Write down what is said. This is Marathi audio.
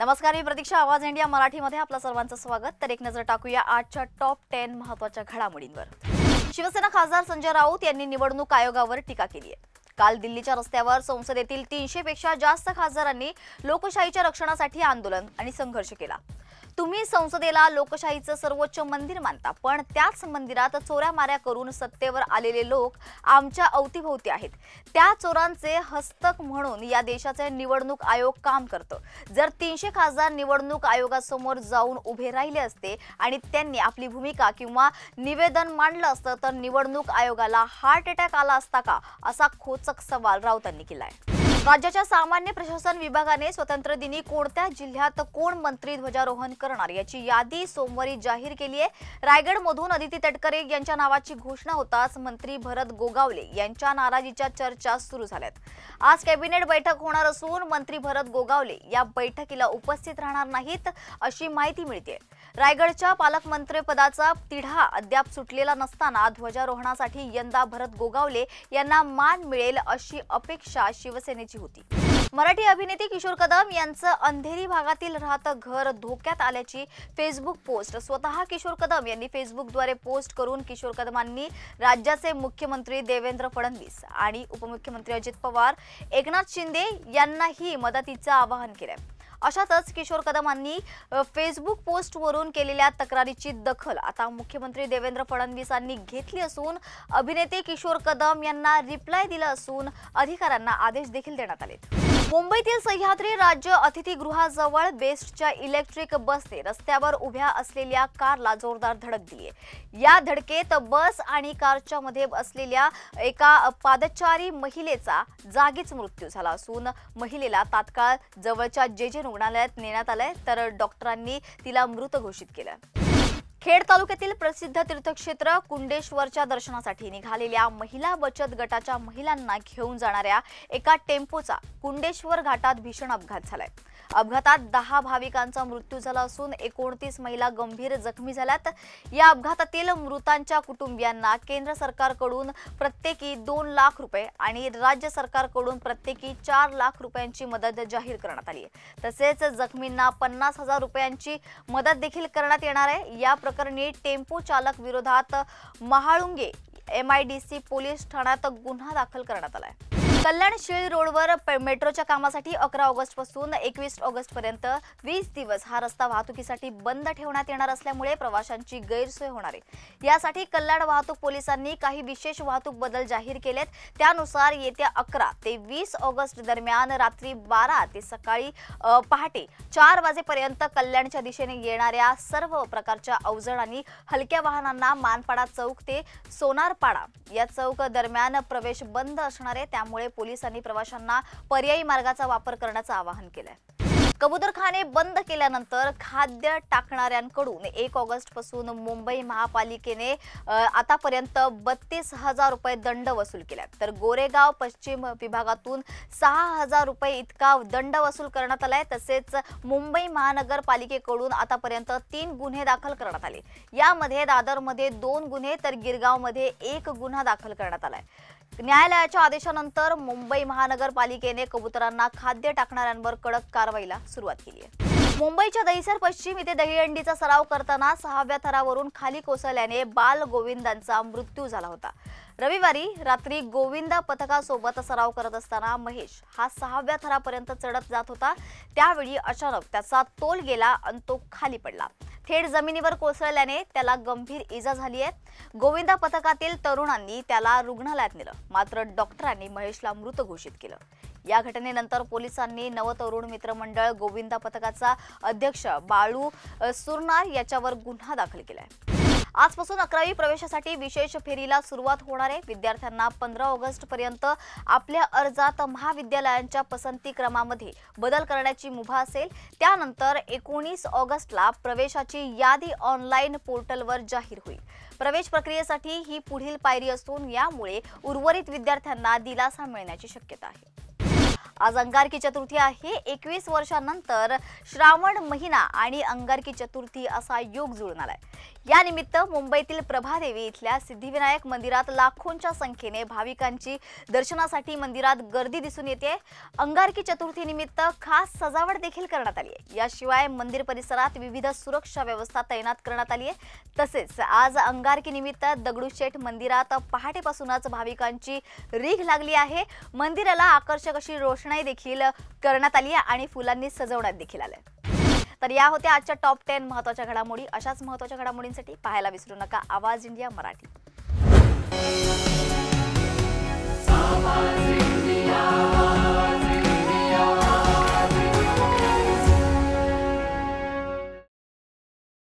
नमस्कार, मी प्रतीक्षा. आवाज इंडिया मराठीमध्ये आपलं सर्वांचं स्वागत. तर एक नजर टाकूया आजच्या टॉप 10 महत्त्वाच्या घडामोडींवर. शिवसेना खासदार संजय राऊत यांनी निवडणूक आयोगावर टीका केली आहे. काल दिल्लीच्या रस्त्यावर संसदेतील 300 पेक्षा जास्त खासदारांनी लोकशाहीच्या रक्षणासाठी आंदोलन आणि संघर्ष केला. तुम्ही संसदेला लोकशाहीचं सर्वोच्च मंदिर मानता, पण त्याच मंदिरात चोऱ्या माऱ्या करून सत्तेवर आलेले लोक आमच्या अवतीभोवती आहेत. त्या चोरांचे हस्तक म्हणून या देशाचे निवडणूक आयोग काम करतं. जर 300 खासदार निवडणूक आयोगासमोर जाऊन उभे राहिले असते आणि त्यांनी आपली भूमिका किंवा निवेदन मांडलं असतं तर निवडणूक आयोगाला हार्ट अटॅक आला असता का, असा खोचक सवाल राऊतांनी केलाय. राज्याच्या सामान्य प्रशासन विभागाने स्वतंत्र दिनी कोणत्या जिल्ह्यात कोण मंत्री ध्वजारोहण करणार याची यादी सोमवारी जाहीर केली आहे. रायगडमधून अदिती तटकरे यांच्या नावाची घोषणा होताच मंत्री भरत गोगावले यांच्या नाराजीच्या चर्चा सुरू झाल्यात. आज कॅबिनेट बैठक होणार असून मंत्री भरत गोगावले या बैठकीला उपस्थित राहणार नाहीत अशी माहिती मिळते. रायगडच्या पालकमंत्रीपदाचा तिढा अद्याप सुटलेला नसताना ध्वजारोहणासाठी यंदा भरत गोगावले यांना मान मिळेल अशी अपेक्षा शिवसेनेची होती. मराठी अभिनेते किशोर कदम यांचं अंधेरी भागातील राहतं घर धोक्यात आल्याची फेसबुक पोस्ट स्वतः किशोर कदम यांनी फेसबुकद्वारे पोस्ट करून किशोर कदमांनी राज्याचे मुख्यमंत्री देवेंद्र फडणवीस आणि उपमुख्यमंत्री अजित पवार, एकनाथ शिंदे यांनाही मदतीचं आवाहन केलंय. अशातच किशोर कदमांनी फेसबुक पोस्टवरून केलेल्या तक्रारीची दखल आता मुख्यमंत्री देवेंद्र फडणवीसांनी घेतली असून अभिनेते किशोर कदम यांना रिप्लाय दिला असून अधिकाऱ्यांना आदेश देखील देण्यात आले. मुंबईतील सह्याद्री राज्य अतिथीगृहाजवळ बेस्टच्या इलेक्ट्रिक बसने रस्त्यावर उभ्या असलेल्या कारला जोरदार धडक दिली. या धडकेत बस आणि कारच्या मध्ये असलेल्या एका पादचारी महिलेचा जागीच मृत्यू झाला असून महिलेला तात्काळ जवळच्या जेजे रुग्णालयात नेण्यात आलंय, तर डॉक्टरांनी तिला मृत घोषित केलं. खेड तालुक्यातील प्रसिद्ध तीर्थक्षेत्र कुंडेश्वरच्या दर्शनासाठी निघालेल्या महिला बचत गटाच्या महिलांना घेऊन जाणाऱ्या एका टेम्पोचा कुंडेश्वर घाटात भीषण अपघात झालाय. अपघातात 10 भाविकांचा मृत्यू झाला असून 29 महिला गंभीर जखमी झाल्यात. या अपघातातील मृतांच्या कुटुंबियांना केंद्र सरकारकडून प्रत्येकी 2 लाख रुपये आणि राज्य सरकारकडून प्रत्येकी 4 लाख रुपयांची मदत जाहीर करण्यात आली आहे. तसेच जखमींना 50,000 रुपयांची मदत देखील करण्यात येणार आहे. या प्रकरणी टेम्पो चालक विरोधात महाळुंगे MIDC पोलीस ठाण्यात गुन्हा दाखल करण्यात आलाय. कल्याण शिळ रोडवर मेट्रोच्या कामासाठी 11 ऑगस्ट पासून 21 ऑगस्ट पर्यंत 20 दिवस हा रस्ता वाहतुकीसाठी बंद ठेवण्यात येणार असल्यामुळे प्रवाशांची गैरसोय होणार आहे. यासाठी कल्याण वाहतूक पोलिसांनी काही विशेष वाहतूक बदल जाहीर केलेत. त्यानुसार येत्या 11 ते 20 ऑगस्ट दरम्यान रात्री 12 ते सकाळी पहाटे 4 वाजेपर्यंत कल्याणच्या दिशेने येणाऱ्या सर्व प्रकारच्या अवजड आणि हलक्या वाहनांना मानपाडा चौक ते सोनारपाडा या चौक दरम्यान प्रवेश बंद असणार आहे. त्यामुळे पोलिसांनी प्रवाशांना पर्यायी मार्गाचा वापर करण्याचं आवाहन केलंय. कबूतरखाने बंद केल्यानंतर खाद्य टाकणाऱ्यांकडून 1 ऑगस्ट पासून मुंबई महापालिकेने आतापर्यंत 32,000 रुपये दंड वसूल केला. तर गोरेगाव पश्चिम विभागातून 6,000 रुपये इतका दंड वसूल करण्यात आलाय. तसेच मुंबई महानगरपालिकेकडून आतापर्यंत 3 गुन्हे दाखल करण्यात आले. यामध्ये दादरमध्ये 2 गुन्हे तर गिरगावमध्ये 1 गुन्हा दाखल करण्यात आलाय. न्यायालयाच्या आदेशानंतर मुंबई महानगरपालिकेने कबुतरांना खाद्य टाकणाऱ्यांवर कडक कारवाईला सुरुवात केली आहे. मुंबईच्या दहिसर पश्चिम इथे दहीहंडीचा सराव करताना 6व्या थरावरून खाली कोसळल्याने बाल गोविंदांचा मृत्यू झाला होता. रविवारी रात्री गोविंदा पथकासोबत सराव करत असताना महेश हा 6व्या थरापर्यंत चढत जात होता. त्यावेळी अचानक त्याचा तोल गेला आणि तो खाली पडला. थेट जमिनीवर कोसळल्याने त्याला गंभीर इजा झाली आहे. गोविंदा पथकातील तरुणांनी त्याला रुग्णालयात नेलं, मात्र डॉक्टरांनी महेशला मृत घोषित केलं. या घटनेनंतर पोलिसांनी नवतरुण मित्रमंडळ गोविंदा पथकाचा अध्यक्ष बाळू सुरनार याच्यावर गुन्हा दाखल केलाय. आजपासून 11वी प्रवेशासाठी विशेष फेरीला सुरुवात होणार आहे. विद्यार्थ्यांना 15 ऑगस्ट पर्यंत आपल्या अर्जात महाविद्यालयांच्या पसंती क्रमामध्ये बदल करण्याची मुभा असेल. त्यानंतर 19 ऑगस्टला प्रवेशाची यादी ऑनलाईन पोर्टलवर जाहीर होईल. प्रवेश प्रक्रियेसाठी ही पुढील पायरी असून यामुळे उर्वरित विद्यार्थ्यांना दिलासा मिळण्याची शक्यता आहे. आज अंगारकी चतुर्थी आहे. 21 वर्षांनंतर श्रावण महिना आणि अंगारकी चतुर्थी असा योग जुळून आलाय. या निमित्त मुंबईतील प्रभादेवी इथल्या सिद्धिविनायक मंदिरात लाखोंच्या संख्येने भाविकांची दर्शनासाठी मंदिरात गर्दी दिसून येते। अंगारकी चतुर्थी निमित्त खास सजावट देखील करण्यात आली आहे। याशिवाय मंदिर परिसरात विविध सुरक्षा व्यवस्था तैनात करण्यात आली आहे। तसेच आज अंगारकी निमित्त दगडूशेठ मंदिरात पहाटेपासूनच भाविकांची रीघ लागली आहे। मंदिराला आकर्षक अशी रोषणाई देखील करण्यात आली आहे आणि फुलांनी सजवण्यात देखील आले। तर या होत्या आजच्या टॉप 10 महत्त्वाच्या घडामोडी। अशाच महत्त्वाच्या घडामोडींसाठी पाहायला विसरू नका आवाज इंडिया मराठी।